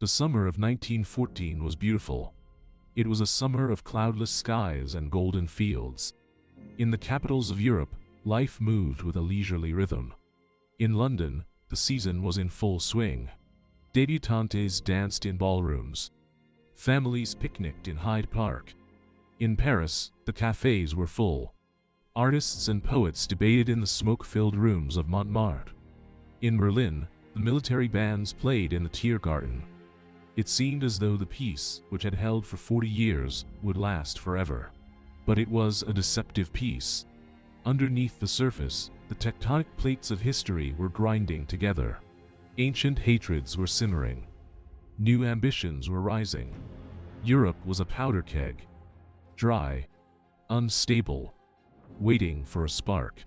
The summer of 1914 was beautiful. It was a summer of cloudless skies and golden fields. In the capitals of Europe, life moved with a leisurely rhythm. In London, the season was in full swing. Débutantes danced in ballrooms. Families picnicked in Hyde Park. In Paris, the cafes were full. Artists and poets debated in the smoke-filled rooms of Montmartre. In Berlin, the military bands played in the Tiergarten. It seemed as though the peace, which had held for 40 years, would last forever. But it was a deceptive peace. Underneath the surface, the tectonic plates of history were grinding together. Ancient hatreds were simmering. New ambitions were rising. Europe was a powder keg. Dry. Unstable. Waiting for a spark.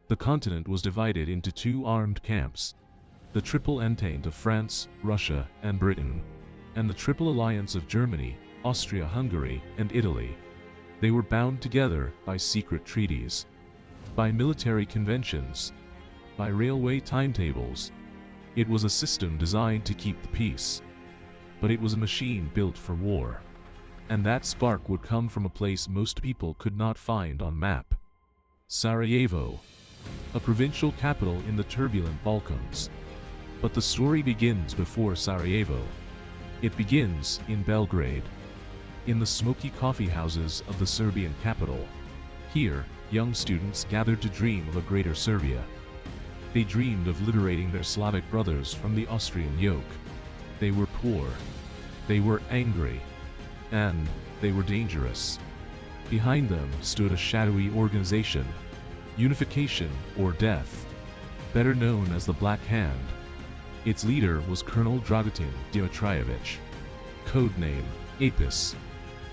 The continent was divided into two armed camps. The Triple Entente of France, Russia, and Britain, and the Triple Alliance of Germany, Austria-Hungary, and Italy. They were bound together by secret treaties, by military conventions, by railway timetables. It was a system designed to keep the peace. But it was a machine built for war. And that spark would come from a place most people could not find on map. Sarajevo, a provincial capital in the turbulent Balkans. But the story begins before Sarajevo. It begins in Belgrade, in the smoky coffee houses of the Serbian capital. Here, young students gathered to dream of a greater Serbia. They dreamed of liberating their Slavic brothers from the Austrian yoke. They were poor. They were angry. And they were dangerous. Behind them stood a shadowy organization, Unification or Death, better known as the Black Hand. Its leader was Colonel Dragutin Dimitrievich, codename Apis,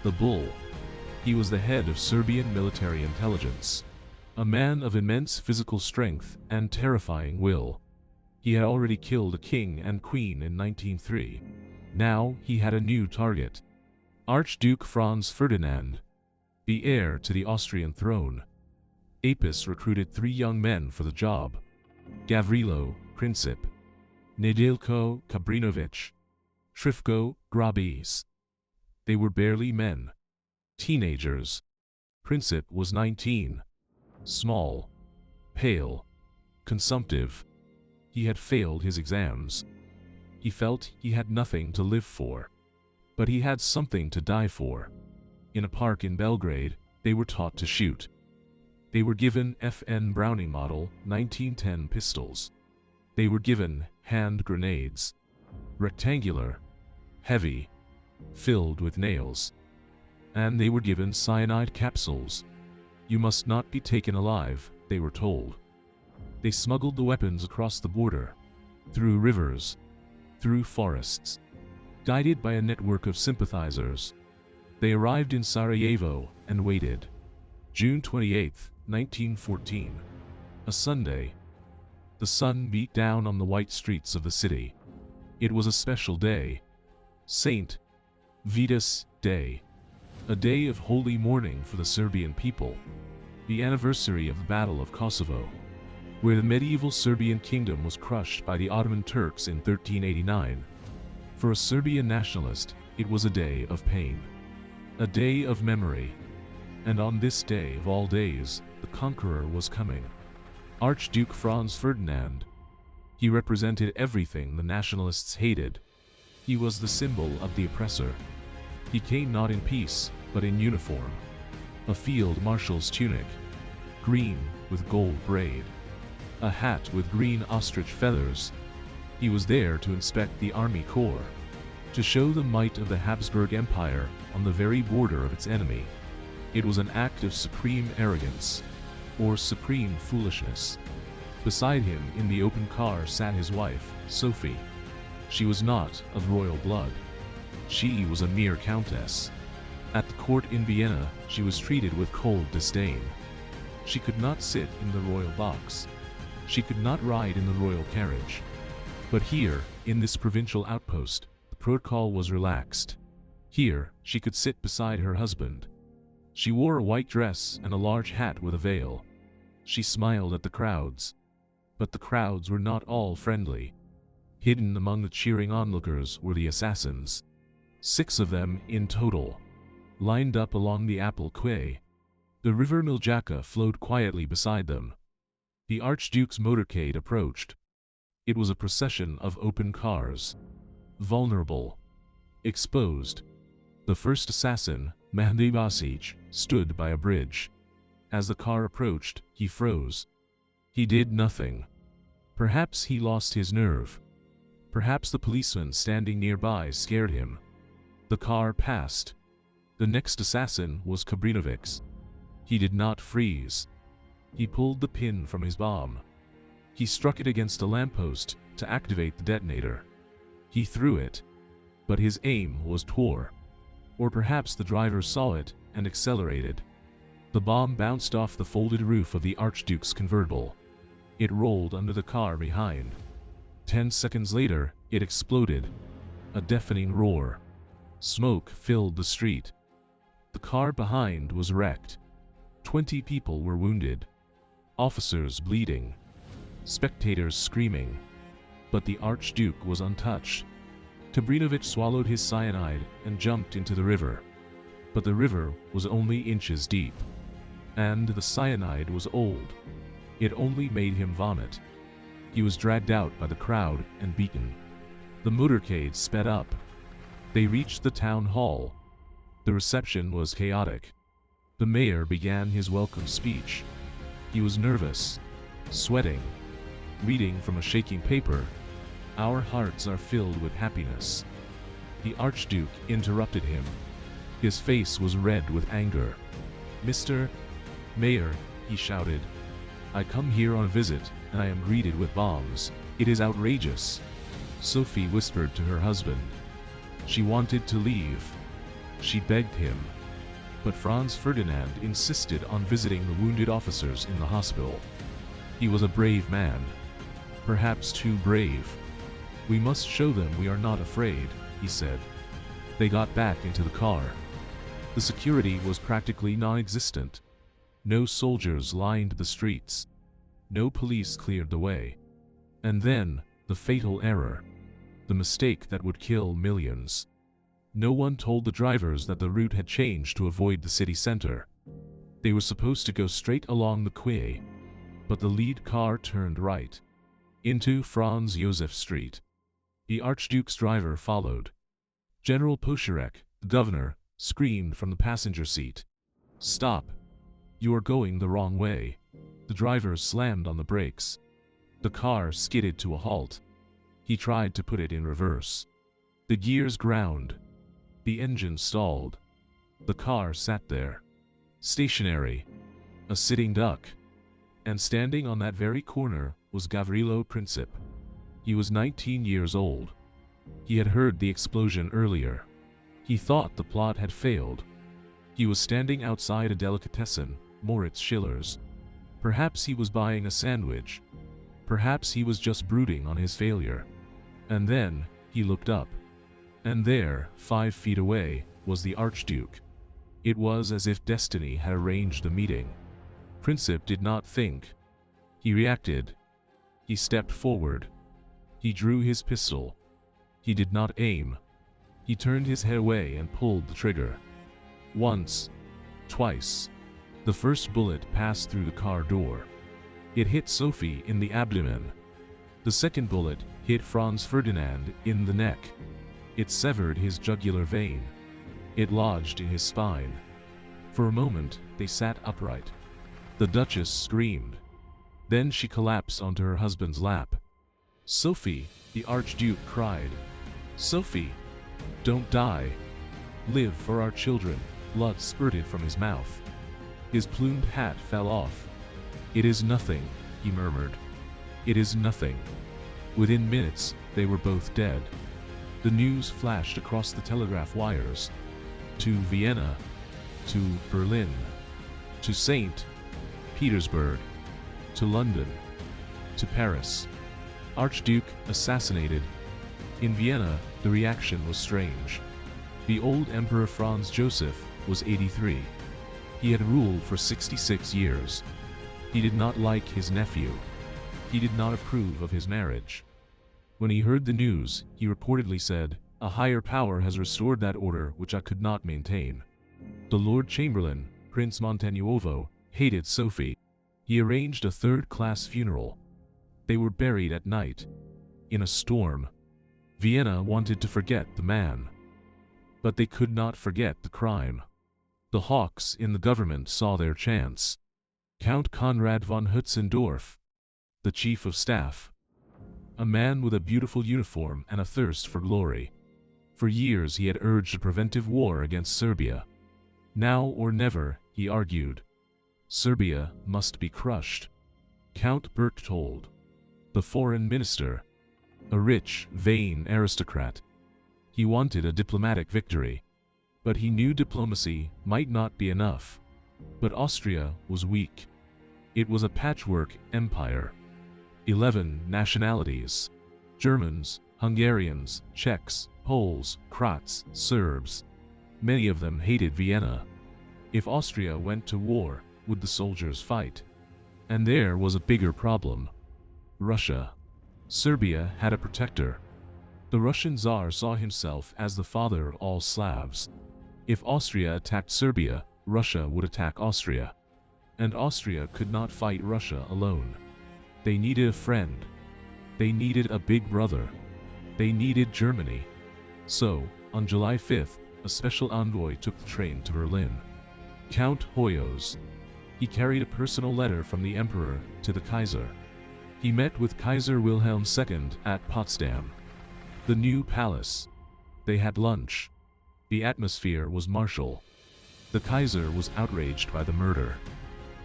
the Bull. He was the head of Serbian military intelligence, a man of immense physical strength and terrifying will. He had already killed a king and queen in 1903. Now he had a new target. Archduke Franz Ferdinand, the heir to the Austrian throne. Apis recruited 3 young men for the job: Gavrilo Princip, Nedeljko Kabrinovic, Trifko Grabis. They were barely men. Teenagers. Princip was 19. Small. Pale. Consumptive. He had failed his exams. He felt he had nothing to live for. But he had something to die for. In a park in Belgrade, they were taught to shoot. They were given FN Browning Model 1910 pistols. They were given hand grenades. Rectangular. Heavy. Filled with nails. And they were given cyanide capsules. You must not be taken alive, they were told. They smuggled the weapons across the border, through rivers, through forests. Guided by a network of sympathizers, they arrived in Sarajevo and waited. June 28, 1914. A Sunday. The sun beat down on the white streets of the city. It was a special day. Saint Vitus Day. A day of holy mourning for the Serbian people. The anniversary of the Battle of Kosovo, where the medieval Serbian kingdom was crushed by the Ottoman Turks in 1389. For a Serbian nationalist, it was a day of pain. A day of memory. And on this day of all days, the conqueror was coming. Archduke Franz Ferdinand. He represented everything the nationalists hated. He was the symbol of the oppressor. He came not in peace, but in uniform. A field marshal's tunic, green with gold braid. A hat with green ostrich feathers. He was there to inspect the army corps, to show the might of the Habsburg Empire on the very border of its enemy. It was an act of supreme arrogance, or supreme foolishness. Beside him in the open car sat his wife, Sophie. She was not of royal blood. She was a mere countess. At the court in Vienna, she was treated with cold disdain. She could not sit in the royal box. She could not ride in the royal carriage. But here, in this provincial outpost, the protocol was relaxed. Here, she could sit beside her husband. She wore a white dress and a large hat with a veil. She smiled at the crowds. But the crowds were not all friendly. Hidden among the cheering onlookers were the assassins. 6 of them in total, lined up along the Apple Quay. The river Miljacka flowed quietly beside them. The Archduke's motorcade approached. It was a procession of open cars. Vulnerable. Exposed. The first assassin, Mehdi Basic, stood by a bridge. As the car approached, he froze. He did nothing. Perhaps he lost his nerve. Perhaps the policeman standing nearby scared him. The car passed. The next assassin was Kabrinovic's. He did not freeze. He pulled the pin from his bomb. He struck it against a lamppost to activate the detonator. He threw it. But his aim was poor. Or perhaps the driver saw it and accelerated. The bomb bounced off the folded roof of the Archduke's convertible. It rolled under the car behind. 10 seconds later, it exploded. A deafening roar. Smoke filled the street. The car behind was wrecked. 20 people were wounded. Officers bleeding. Spectators screaming. But the Archduke was untouched. Kabrinovic swallowed his cyanide and jumped into the river. But the river was only inches deep. And the cyanide was old. It only made him vomit. He was dragged out by the crowd and beaten. The motorcade sped up. They reached the town hall. The reception was chaotic. The mayor began his welcome speech. He was nervous, sweating, reading from a shaking paper. "Our hearts are filled with happiness." The Archduke interrupted him. His face was red with anger. "Mr. Mayor," he shouted, "I come here on a visit, and I am greeted with bombs. It is outrageous." Sophie whispered to her husband. She wanted to leave. She begged him. But Franz Ferdinand insisted on visiting the wounded officers in the hospital. He was a brave man. Perhaps too brave. "We must show them we are not afraid," he said. They got back into the car. The security was practically non-existent. No soldiers lined the streets. No police cleared the way. And then, the fatal error. The mistake that would kill millions. No one told the drivers that the route had changed to avoid the city center. They were supposed to go straight along the quay. But the lead car turned right. Into Franz Josef Street. The Archduke's driver followed. General Pocherek, the governor, screamed from the passenger seat. "Stop! You are going the wrong way." The driver slammed on the brakes. The car skidded to a halt. He tried to put it in reverse. The gears ground. The engine stalled. The car sat there. Stationary. A sitting duck. And standing on that very corner was Gavrilo Princip. He was 19 years old. He had heard the explosion earlier. He thought the plot had failed. He was standing outside a delicatessen, Moritz Schiller's. Perhaps he was buying a sandwich. Perhaps he was just brooding on his failure. And then, he looked up. And there, 5 feet away, was the Archduke. It was as if destiny had arranged the meeting. Princip did not think. He reacted. He stepped forward. He drew his pistol. He did not aim. He turned his head away and pulled the trigger. Once. Twice. The first bullet passed through the car door. It hit Sophie in the abdomen. The second bullet hit Franz Ferdinand in the neck. It severed his jugular vein. It lodged in his spine. For a moment, they sat upright. The Duchess screamed. Then she collapsed onto her husband's lap. "Sophie," the Archduke cried. "Sophie! Don't die. Live for our children." Blood spurted from his mouth. His plumed hat fell off. "It is nothing," he murmured. "It is nothing." Within minutes, they were both dead. The news flashed across the telegraph wires. To Vienna. To Berlin. To St. Petersburg. To London. To Paris. Archduke assassinated. In Vienna, the reaction was strange. The old Emperor Franz Joseph was 83. He had ruled for 66 years. He did not like his nephew. He did not approve of his marriage. When he heard the news, he reportedly said, "A higher power has restored that order which I could not maintain." The Lord Chamberlain, Prince Montenuovo, hated Sophie. He arranged a third-class funeral. They were buried at night. In a storm. Vienna wanted to forget the man. But they could not forget the crime. The hawks in the government saw their chance. Count Konrad von Hutzendorf, the chief of staff. A man with a beautiful uniform and a thirst for glory. For years he had urged a preventive war against Serbia. Now or never, he argued. Serbia must be crushed. Count Berchtold, the foreign minister, a rich, vain aristocrat. He wanted a diplomatic victory. But he knew diplomacy might not be enough. But Austria was weak. It was a patchwork empire. 11 nationalities. Germans, Hungarians, Czechs, Poles, Croats, Serbs. Many of them hated Vienna. If Austria went to war, would the soldiers fight? And there was a bigger problem. Russia. Serbia had a protector. The Russian Tsar saw himself as the father of all Slavs. If Austria attacked Serbia, Russia would attack Austria. And Austria could not fight Russia alone. They needed a friend. They needed a big brother. They needed Germany. So, on July 5th, a special envoy took the train to Berlin. Count Hoyos. He carried a personal letter from the Emperor to the Kaiser. He met with Kaiser Wilhelm II at Potsdam. The new palace. They had lunch. The atmosphere was martial. The Kaiser was outraged by the murder.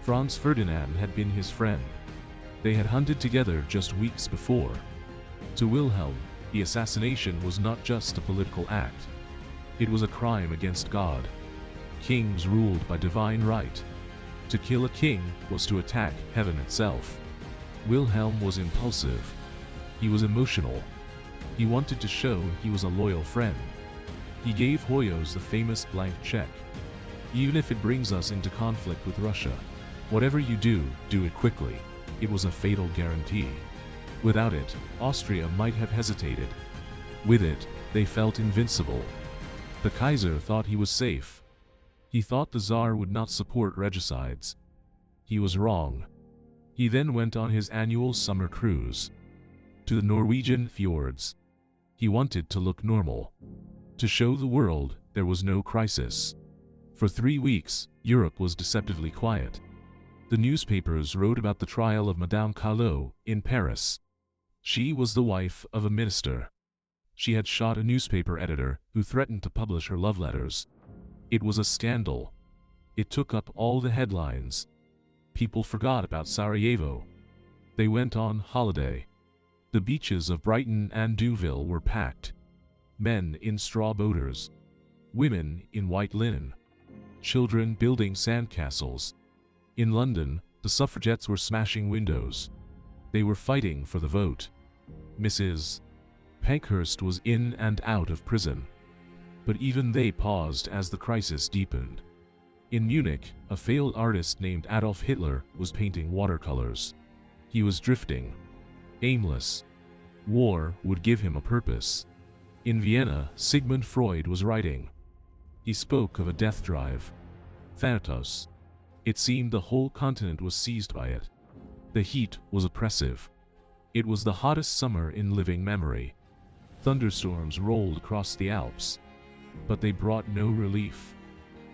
Franz Ferdinand had been his friend. They had hunted together just weeks before. To Wilhelm, the assassination was not just a political act. It was a crime against God. Kings ruled by divine right. To kill a king was to attack heaven itself. Wilhelm was impulsive. He was emotional. He wanted to show he was a loyal friend. He gave Hoyos the famous blank check. "Even if it brings us into conflict with Russia, whatever you do, do it quickly." It was a fatal guarantee. Without it, Austria might have hesitated. With it, they felt invincible. The Kaiser thought he was safe. He thought the Tsar would not support regicides. He was wrong. He then went on his annual summer cruise to the Norwegian fjords. He wanted to look normal, to show the world there was no crisis. For 3 weeks, Europe was deceptively quiet. The newspapers wrote about the trial of Madame Callot in Paris. She was the wife of a minister. She had shot a newspaper editor who threatened to publish her love letters. It was a scandal. It took up all the headlines. People forgot about Sarajevo. They went on holiday. The beaches of Brighton and Deauville were packed. Men in straw boaters. Women in white linen. Children building sandcastles. In London, the suffragettes were smashing windows. They were fighting for the vote. Mrs. Pankhurst was in and out of prison. But even they paused as the crisis deepened. In Munich, a failed artist named Adolf Hitler was painting watercolors. He was drifting. Aimless. War would give him a purpose. In Vienna, Sigmund Freud was writing. He spoke of a death drive. Thanatos. It seemed the whole continent was seized by it. The heat was oppressive. It was the hottest summer in living memory. Thunderstorms rolled across the Alps. But they brought no relief.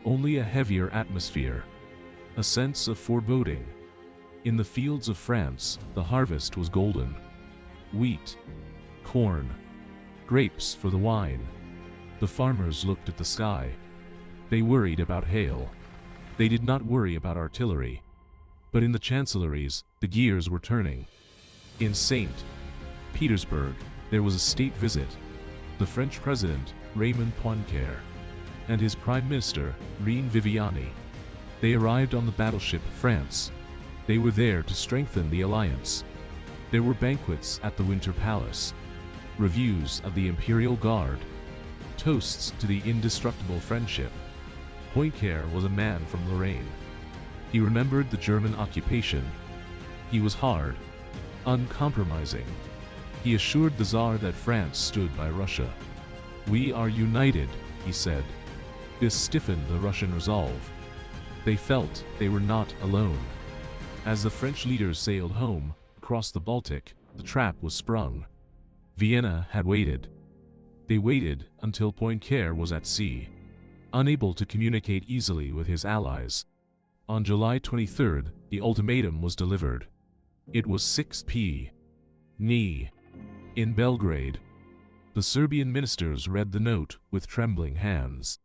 Only a heavier atmosphere. A sense of foreboding. In the fields of France, the harvest was golden. Wheat. Corn. Grapes for the wine. The farmers looked at the sky. They worried about hail. They did not worry about artillery. But in the chancelleries, the gears were turning. In St. Petersburg, there was a state visit. The French president, Raymond Poincaré, and his prime minister, Rene Viviani. They arrived on the battleship France. They were there to strengthen the alliance. There were banquets at the Winter Palace. Reviews of the Imperial Guard. Toasts to the indestructible friendship. Poincaré was a man from Lorraine. He remembered the German occupation. He was hard, uncompromising. He assured the Tsar that France stood by Russia. "We are united," he said. This stiffened the Russian resolve. They felt they were not alone. As the French leaders sailed home, across the Baltic, the trap was sprung. Vienna had waited. They waited until Poincaré was at sea, unable to communicate easily with his allies. On July 23rd, the ultimatum was delivered. It was 6 p.m. in Belgrade. The Serbian ministers read the note with trembling hands.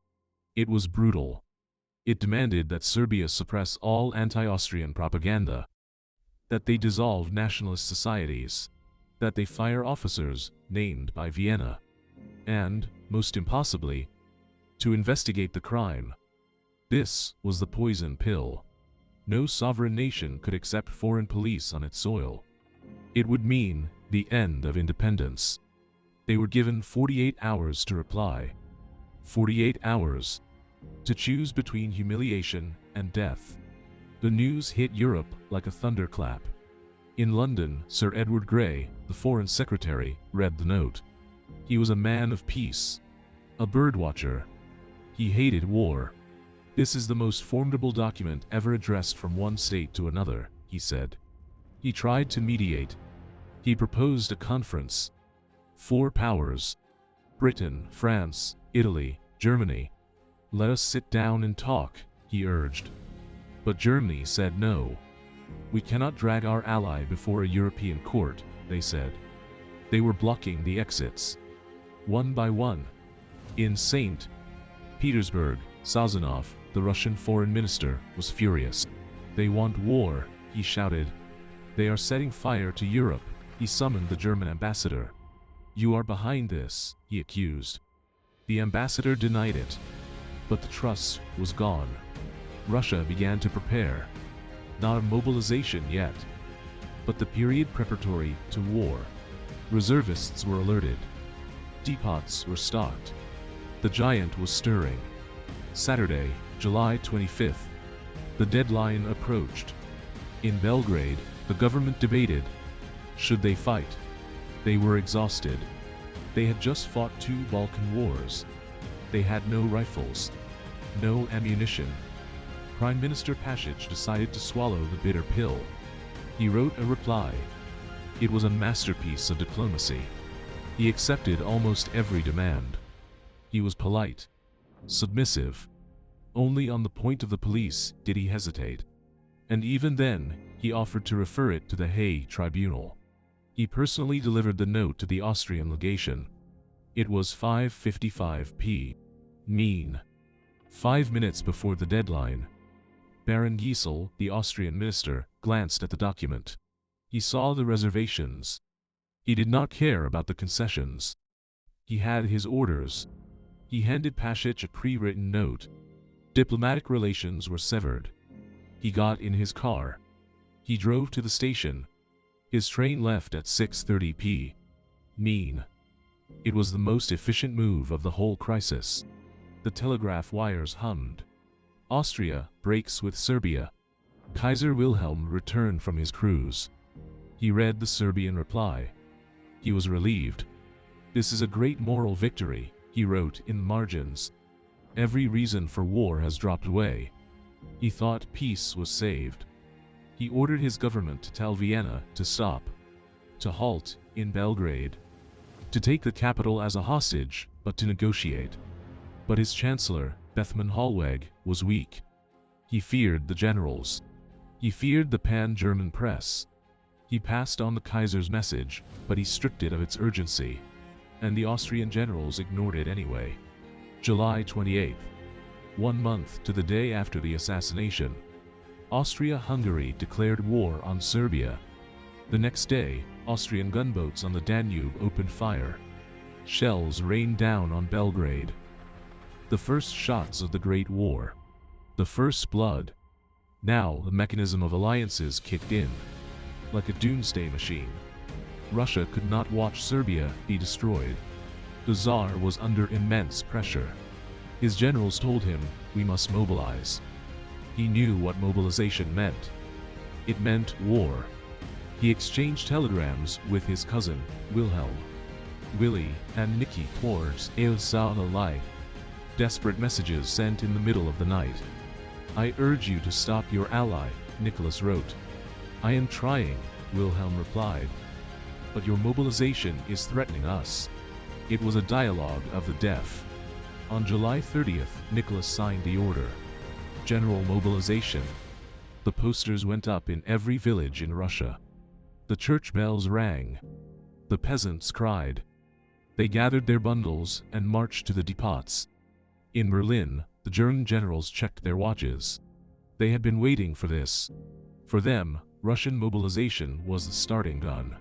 It was brutal. It demanded that Serbia suppress all anti-Austrian propaganda, that they dissolve nationalist societies, that they fire officers named by Vienna, and, most impossibly, to investigate the crime. This was the poison pill. No sovereign nation could accept foreign police on its soil. It would mean the end of independence. They were given 48 hours to reply. 48 hours. To choose between humiliation and death. The news hit Europe like a thunderclap. In London, Sir Edward Grey, the Foreign Secretary, read the note. He was a man of peace, a birdwatcher. He hated war. "This is the most formidable document ever addressed from one state to another," he said. He tried to mediate. He proposed a conference. 4 powers: Britain, France, Italy, Germany. "Let us sit down and talk," he urged. But Germany said no. "We cannot drag our ally before a European court," they said. They were blocking the exits. One by one. In St. Petersburg, Sazonov, the Russian foreign minister, was furious. "They want war," he shouted. "They are setting fire to Europe." He summoned the German ambassador. "You are behind this," he accused. The ambassador denied it. But the trust was gone. Russia began to prepare. Not a mobilization yet, but the period preparatory to war. Reservists were alerted. Depots were stocked. The giant was stirring. Saturday, July 25th. The deadline approached. In Belgrade, the government debated. Should they fight? They were exhausted. They had just fought 2 Balkan wars. They had no rifles, no ammunition. Prime Minister Pasic decided to swallow the bitter pill. He wrote a reply. It was a masterpiece of diplomacy. He accepted almost every demand. He was polite, submissive. Only on the point of the police did he hesitate. And even then, he offered to refer it to the Hague Tribunal. He personally delivered the note to the Austrian legation. It was 5:55 p.m. 5 minutes before the deadline. Baron Giesel, the Austrian minister, glanced at the document. He saw the reservations. He did not care about the concessions. He had his orders. He handed Pasic a pre-written note. Diplomatic relations were severed. He got in his car. He drove to the station. His train left at 6:30 p.m. It was the most efficient move of the whole crisis. The telegraph wires hummed. Austria breaks with Serbia. Kaiser Wilhelm returned from his cruise. He read the Serbian reply. He was relieved. "This is a great moral victory," he wrote in the margins. "Every reason for war has dropped away." He thought peace was saved. He ordered his government to tell Vienna to stop, to halt in Belgrade, to take the capital as a hostage, but to negotiate. But his chancellor, Bethmann Hollweg, was weak. He feared the generals. He feared the pan-German press. He passed on the Kaiser's message, but he stripped it of its urgency. And the Austrian generals ignored it anyway. July 28th. 1 month to the day after the assassination. Austria-Hungary declared war on Serbia. The next day, Austrian gunboats on the Danube opened fire. Shells rained down on Belgrade. The first shots of the Great War. The first blood. Now the mechanism of alliances kicked in. Like a doomsday machine. Russia could not watch Serbia be destroyed. The Tsar was under immense pressure. His generals told him, "We must mobilize." He knew what mobilization meant. It meant war. He exchanged telegrams with his cousin, Wilhelm, Willie, and Nicky towards Austria-Hungary. Desperate messages sent in the middle of the night. "I urge you to stop your ally," Nicholas wrote. "I am trying," Wilhelm replied. "But your mobilization is threatening us." It was a dialogue of the deaf. On July 30th, Nicholas signed the order. General mobilization. The posters went up in every village in Russia. The church bells rang. The peasants cried. They gathered their bundles and marched to the depots. In Berlin, the German generals checked their watches. They had been waiting for this. For them, Russian mobilization was the starting gun.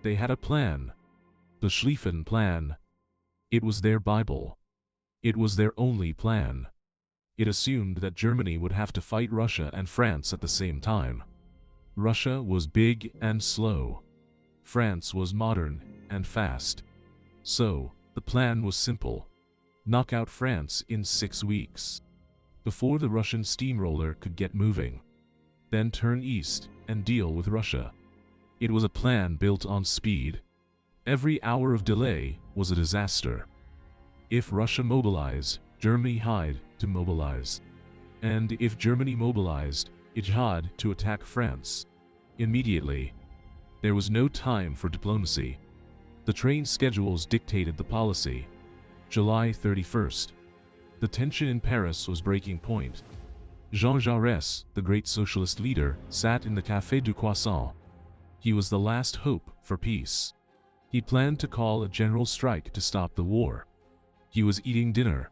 They had a plan. The Schlieffen Plan. It was their Bible. It was their only plan. It assumed that Germany would have to fight Russia and France at the same time. Russia was big and slow. France was modern and fast. So, the plan was simple. Knock out France in 6 weeks, before the Russian steamroller could get moving. Then turn east and deal with Russia. It was a plan built on speed. Every hour of delay was a disaster. If Russia mobilized, Germany had to mobilize. And if Germany mobilized, it had to attack France. Immediately. There was no time for diplomacy. The train schedules dictated the policy. July 31st. The tension in Paris was breaking point. Jean Jaurès, the great socialist leader, sat in the Café du Croissant. He was the last hope for peace. He planned to call a general strike to stop the war. He was eating dinner.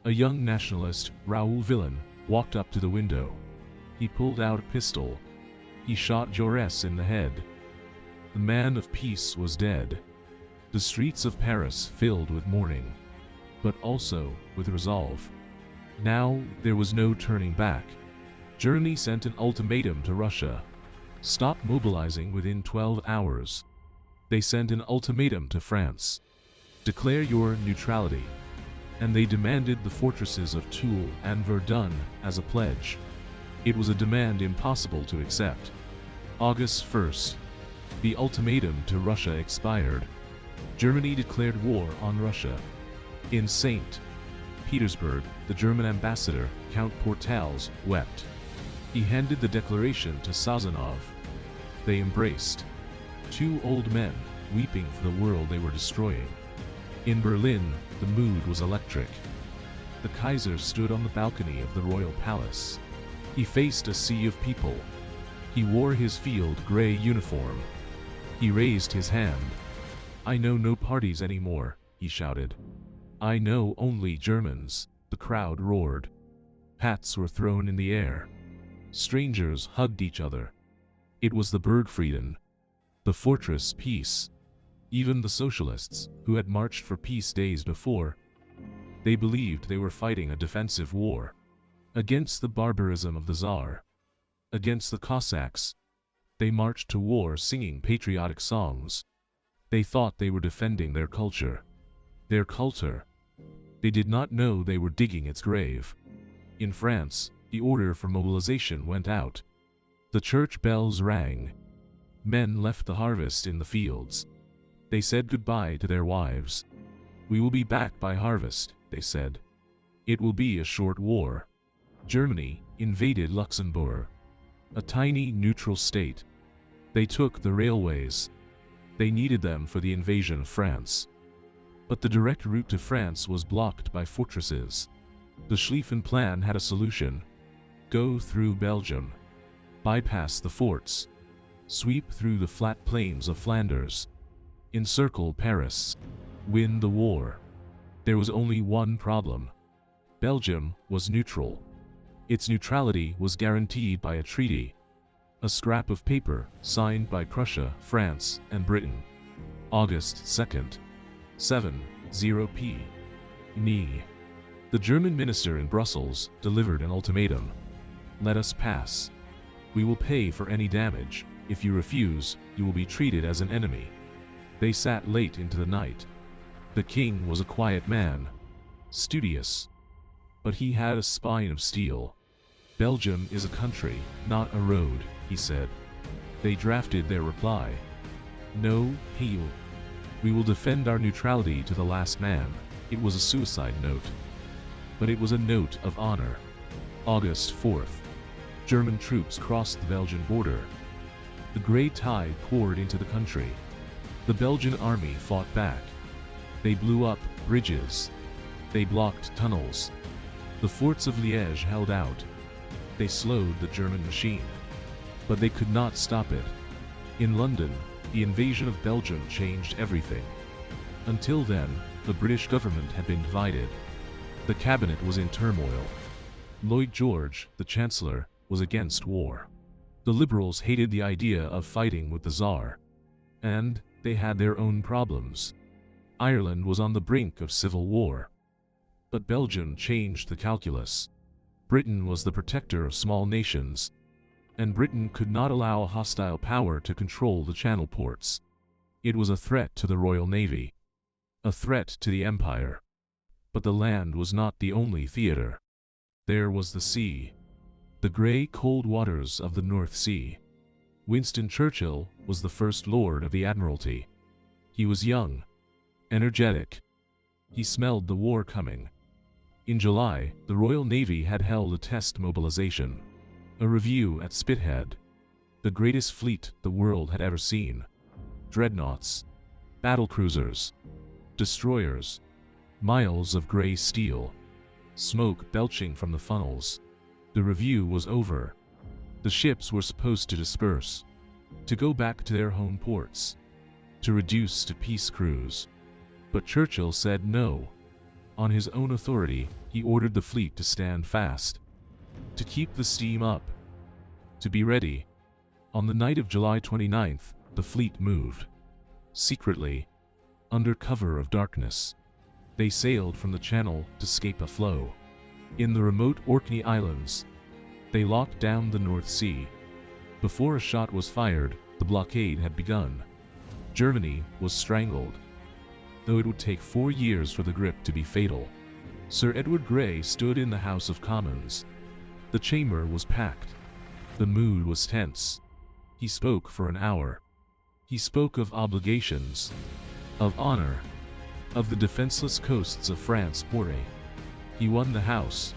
A young nationalist, Raoul Villain, walked up to the window. He pulled out a pistol. He shot Jaurès in the head. The man of peace was dead. The streets of Paris filled with mourning, but also with resolve. Now there was no turning back. Germany sent an ultimatum to Russia. Stop mobilizing within 12 hours. They sent an ultimatum to France. Declare your neutrality. And they demanded the fortresses of Toul and Verdun as a pledge. It was a demand impossible to accept. August 1st. The ultimatum to Russia expired. Germany declared war on Russia. In St. Petersburg, the German ambassador, Count Portals, wept. He handed the declaration to Sazonov. They embraced. 2 old men, weeping for the world they were destroying. In Berlin, the mood was electric. The Kaiser stood on the balcony of the royal palace. He faced a sea of people. He wore his field gray uniform. He raised his hand. "I know no parties anymore," he shouted. "I know only Germans." The crowd roared. Hats were thrown in the air. Strangers hugged each other. It was the Bergfrieden, the fortress peace. Even the socialists, who had marched for peace days before, they believed they were fighting a defensive war. Against the barbarism of the Tsar. Against the Cossacks. They marched to war singing patriotic songs. They thought they were defending their culture. Their culture. They did not know they were digging its grave. In France, the order for mobilization went out. The church bells rang. Men left the harvest in the fields. They said goodbye to their wives. "We will be back by harvest," they said. "It will be a short war." Germany invaded Luxembourg, a tiny neutral state. They took the railways. They needed them for the invasion of France. But the direct route to France was blocked by fortresses. The Schlieffen Plan had a solution. Go through Belgium. Bypass the forts. Sweep through the flat plains of Flanders. Encircle Paris. Win the war. There was only one problem. Belgium was neutral. Its neutrality was guaranteed by a treaty. A scrap of paper signed by Prussia, France, and Britain. August 2nd. 7:0 p.m. The German minister in Brussels delivered an ultimatum. "Let us pass. We will pay for any damage. If you refuse, you will be treated as an enemy." They sat late into the night. The king was a quiet man, studious, but he had a spine of steel. "Belgium is a country, not a road," he said. They drafted their reply. No, Heil. We will defend our neutrality to the last man. It was a suicide note. But it was a note of honor. August 4th. German troops crossed the Belgian border. The grey tide poured into the country. The Belgian army fought back. They blew up bridges. They blocked tunnels. The forts of Liège held out. They slowed the German machine. But they could not stop it. In London, the invasion of Belgium changed everything. Until then, the British government had been divided. The cabinet was in turmoil. Lloyd George, the Chancellor, was against war. The Liberals hated the idea of fighting with the Tsar. And they had their own problems. Ireland was on the brink of civil war. But Belgium changed the calculus. Britain was the protector of small nations, and Britain could not allow a hostile power to control the Channel ports. It was a threat to the Royal Navy, a threat to the Empire. But the land was not the only theater. There was the sea, the grey cold waters of the North Sea. Winston Churchill was the First Lord of the Admiralty. He was young, energetic. He smelled the war coming. In July, the Royal Navy had held a test mobilization, a review at Spithead, the greatest fleet the world had ever seen. Dreadnoughts, battlecruisers, destroyers, miles of grey steel, smoke belching from the funnels. The review was over. The ships were supposed to disperse, to go back to their home ports, to reduce to peace cruise. But Churchill said no. On his own authority, he ordered the fleet to stand fast, to keep the steam up, to be ready. On the night of July 29th, the fleet moved. Secretly, under cover of darkness, they sailed from the Channel to escape a flow. In the remote Orkney Islands, they locked down the North Sea. Before a shot was fired, the blockade had begun. Germany was strangled, though it would take 4 years for the grip to be fatal. Sir Edward Grey stood in the House of Commons. The chamber was packed. The mood was tense. He spoke for an hour. He spoke of obligations, of honor, of the defenseless coasts of France. He won the House.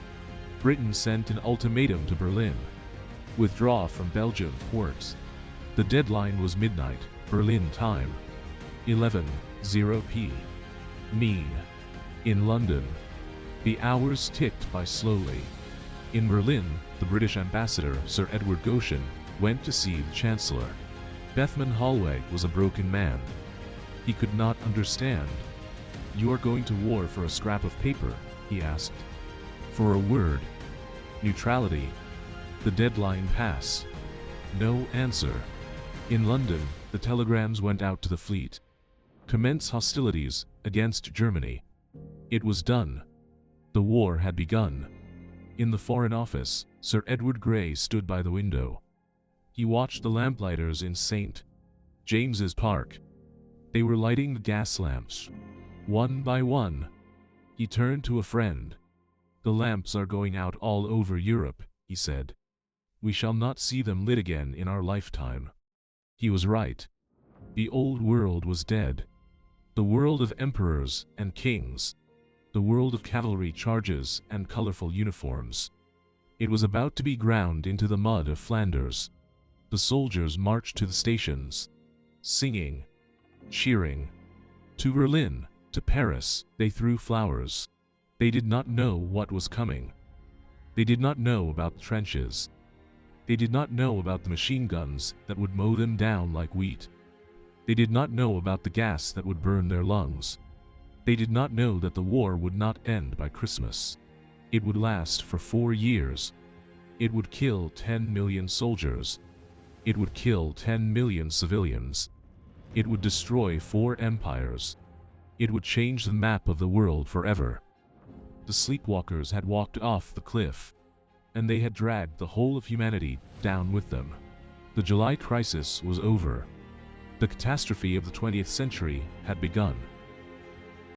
Britain sent an ultimatum to Berlin: withdraw from Belgian ports. The deadline was midnight, Berlin time, 11:00 p.m. In London, the hours ticked by slowly. In Berlin, the British ambassador, Sir Edward Goschen, went to see the Chancellor. Bethmann Hollweg was a broken man. He could not understand. "You are going to war for a scrap of paper?" he asked. "For a word. Neutrality." The deadline passed. No answer. In London, the telegrams went out to the fleet: commence hostilities against Germany. It was done. The war had begun. In the Foreign Office, Sir Edward Grey stood by the window. He watched the lamplighters in St. James's Park. They were lighting the gas lamps, one by one. He turned to a friend. "The lamps are going out all over Europe," he said. "We shall not see them lit again in our lifetime." He was right. The old world was dead. The world of emperors and kings. The world of cavalry charges and colorful uniforms. It was about to be ground into the mud of Flanders. The soldiers marched to the stations, singing, cheering. To Berlin, to Paris, they threw flowers. They did not know what was coming. They did not know about the trenches. They did not know about the machine guns that would mow them down like wheat. They did not know about the gas that would burn their lungs. They did not know that the war would not end by Christmas. It would last for 4 years. It would kill 10 million soldiers. It would kill 10 million civilians. It would destroy 4 empires. It would change the map of the world forever. The sleepwalkers had walked off the cliff, and they had dragged the whole of humanity down with them. The July crisis was over. The catastrophe of the 20th century had begun.